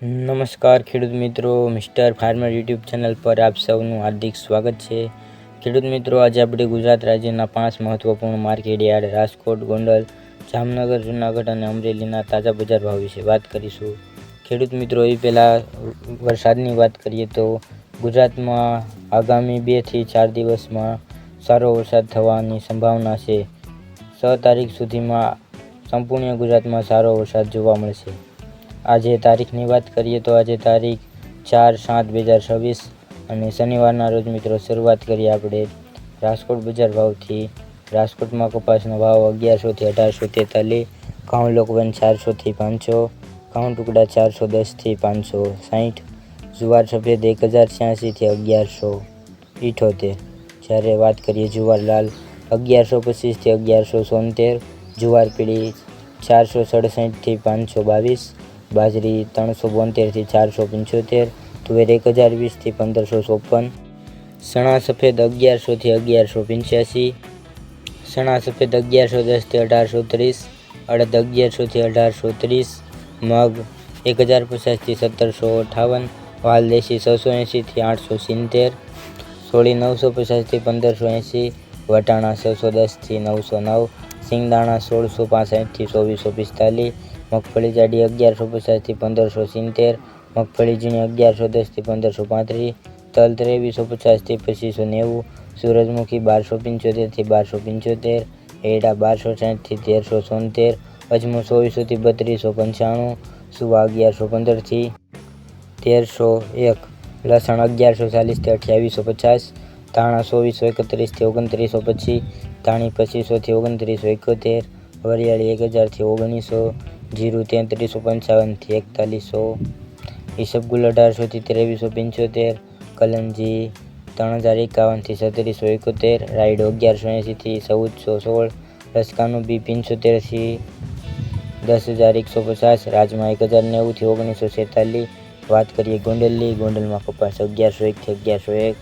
નમસ્કાર ખેડૂત મિત્રો, મિસ્ટર ફાર્મર યુટ્યુબ ચેનલ પર આપ સૌનું હાર્દિક સ્વાગત છે। ખેડૂત મિત્રો, આજે આપણે ગુજરાત રાજ્યના 5 મહત્વપૂર્ણ માર્કેટ યાર્ડ રાજકોટ, ગોંડલ, જામનગર, જૂનાગઢ અને અમરેલીના તાજા બજાર ભાવ વિશે વાત કરીશું। ખેડૂત મિત્રો, એ પહેલાં વરસાદની વાત કરીએ તો ગુજરાતમાં આગામી 2 થી 4 દિવસમાં સારો વરસાદ થવાની સંભાવના છે। 6 તારીખ સુધીમાં સંપૂર્ણ ગુજરાતમાં સારો વરસાદ જોવા મળશે। આજે તારીખની વાત કરીએ તો આજે તારીખ 4/7/2026 અને શનિવારના રોજ મિત્રો શરૂઆત કરીએ આપણે રાજકોટ બજાર ભાવથી। રાજકોટમાં કપાસનો ભાવ 1100 થી 1843, ઘઉં લોકવન 400 થી 500, ઘઉં ટુકડા 410 થી 560, જુવાર સફેદ 1086 થી 1178। જ્યારે વાત કરીએ જુવાર લાલ 1125 થી 1176, જુવાર પીળી 467 થી 522, બાજરી 372 થી 475, તુવેર 1020 થી 1554, ચણા સફેદ 1100 થી 1185, ચણા સફેદ 1110 થી 1830, અડદ 1100 થી 1830, મગ 1050 થી 1758, વાલ દેશી 680 થી 870, સોળી 950 થી 1580, વટાણા 610 થી 909, સિંગદાણા 1665 થી 2445, મગફળી જાડી 1150 થી 1570, મગફળી ઝીણી 1110 થી 1535, તલ 2350 થી 2590, સૂરજમુખી 1275 થી 1275, એરડા 1260 થી 1376, અજમો 2400 થી 3295, સુવા 1115 થી 1301, લસણ 1140 થી 2850, ધાણા 2431 થી 2925, ધાણી 2500 થી 2971, વરિયાળી 1000 થી 1900, જીરું 3355 થી 4100, ઈસબગુલ 1800 થી 2375, કલંજી 3051 થી 3771, રાયડો 1180 થી 1416, રસકાનું બી 75 થી 10150, રાજમા 1090 થી 1946। વાત કરીએ ગોંડલની, ગોંડલમાં કપાસ 1101 થી 1101,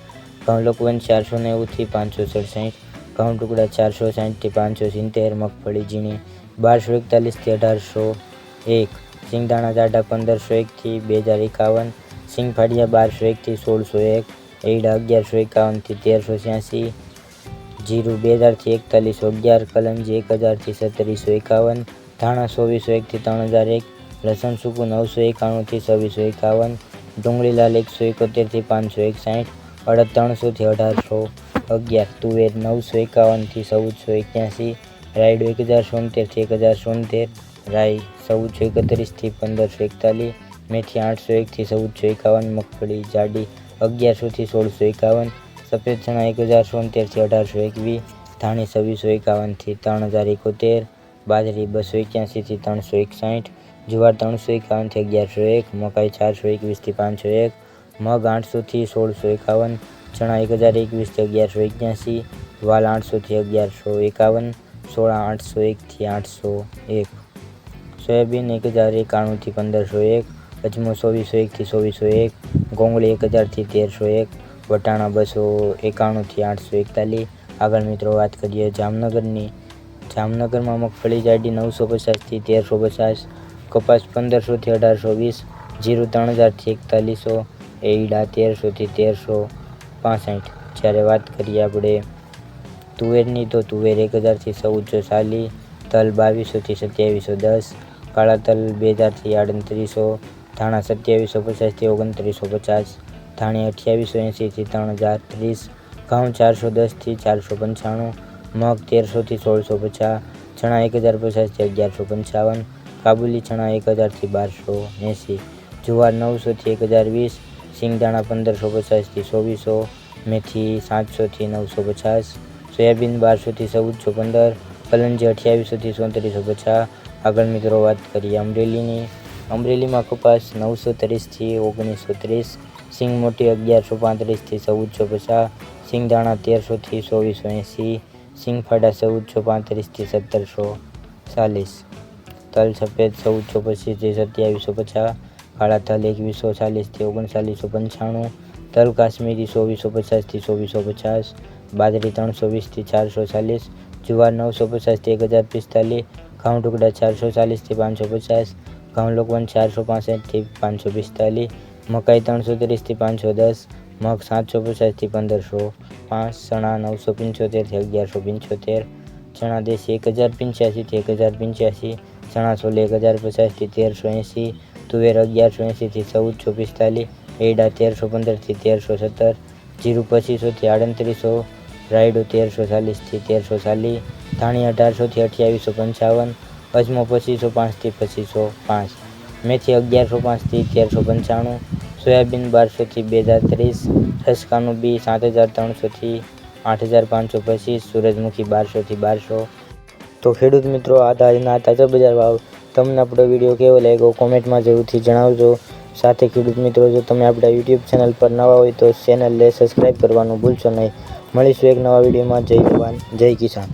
ઘઉં લોકવન 490 થી 567, ઘઉં ટુકડા 460 થી 570, મગફળી ઝીણી 1241 થી 1801, સિંગદાણા જાડા 1501 થી 2051, સિંગફાડિયા 1201 થી 1601, એરડા 1151 થી 1386, જીરું 2000 થી 4111, કલંજી 1000 થી 3751, ધાણા 2401 થી 3001, લસણ સૂકું 991 થી 2651, ડુંગળી લાલ 171 થી 561, અડદ 300 થી 1811, તુવેર 951 થી 1481, રાયડો 1070 થી 1070, રાઈ 1431 થી 1541, મેથી 801 થી 1451, મગફળી જાડી 1100 થી 1651, સફેદ ચણા 1070 થી 1821, ધાણી 2651 થી 3071, બાજરી 281 થી 361, જુવાર 351 થી 1101, મકાઈ 421 થી 501, મગ 800 થી 1651, ચણા 1021 થી 1181, વાલ 800 થી 1151, સોળા 801 થી 801, સોયાબીન 1091 થી 1501, અજમો 2401 થી 2401, ગોંગળી 1000 થી 1301, વટાણા 291 થી 841। આગળ મિત્રો વાત કરીએ જામનગરની, જામનગરમાં મગફળી જાડી 950 થી 1350, કપાસ 1500 થી 1820, જીરું 3000 થી 4100, એરડા 1300 થી 1365। જ્યારે વાત કરીએ આપણે તુવેરની તો તુવેર 1000 થી 1440, તલ 2200 થી 2710, કાળા તલ 2000 થી 3800, ધાણા 2750 થી 2950, ધાણી 2880 થી 3030, ઘઉં 410 થી 495, મગ 1300 થી 1650, ચણા 1050 થી 1155, કાબુલી ચણા 1000 થી 1280, જુવાર 900 થી 1020, સિંગદાણા 1550 થી 2400, મેથી 700 થી 950, સોયાબીન 1200 થી 1415, કલંજી 2800 થી 3750। આગળ મિત્રો વાત કરીએ અમરેલીની, અમરેલીમાં કપાસ 930 થી 1930, સિંગ મોટી 1135 થી 1450, સિંગદાણા 1300 થી 2480, સિંગફાડા 1435 થી 1740, તલ સફેદ 1425 થી 2750, કાળા તલ 2140 થી 3995, તલ કાશ્મીરી 2450 થી 2450, બાજરી 320 થી 440, જુવાર 950 થી 1045, ઘઉં ટુકડા 440 થી 550, ઘઉં લોકવન 465 થી 545, મકાઈ 330 થી 510, મગ 750 થી 1505, ચણા 975 થી 1175, ચણા દેશી 1085 થી 1085, ચણા છોલે 1050 થી 1380, તુવેર 1180 થી 1445, એરડા 1315 થી 1317, જીરું 2500 થી 3800, રાયડો 1340 થી 1340, ધાણી 1800 થી 2855, અજમો 2505 થી 2505, મેથી 1105 થી 1395, સોયાબીન 1200 થી 2030, રસકાનું બી 7300 થી 8525, સૂરજમુખી 1200 થી 1200। તો ખેડૂત મિત્રો, આ આજના તાજા બજાર ભાવ તમને આપણો વિડીયો કેવો લાગ્યો કોમેન્ટમાં જરૂરથી જણાવજો। સાથે ખેડૂત મિત્રો, જો તમે આપણા યુટ્યુબ ચેનલ પર નવા હોય તો ચેનલને સબસ્ક્રાઈબ કરવાનું ભૂલશો નહીં। મળીશું એક નવા વિડીયોમાં। જય જવાન, જય કિસાન।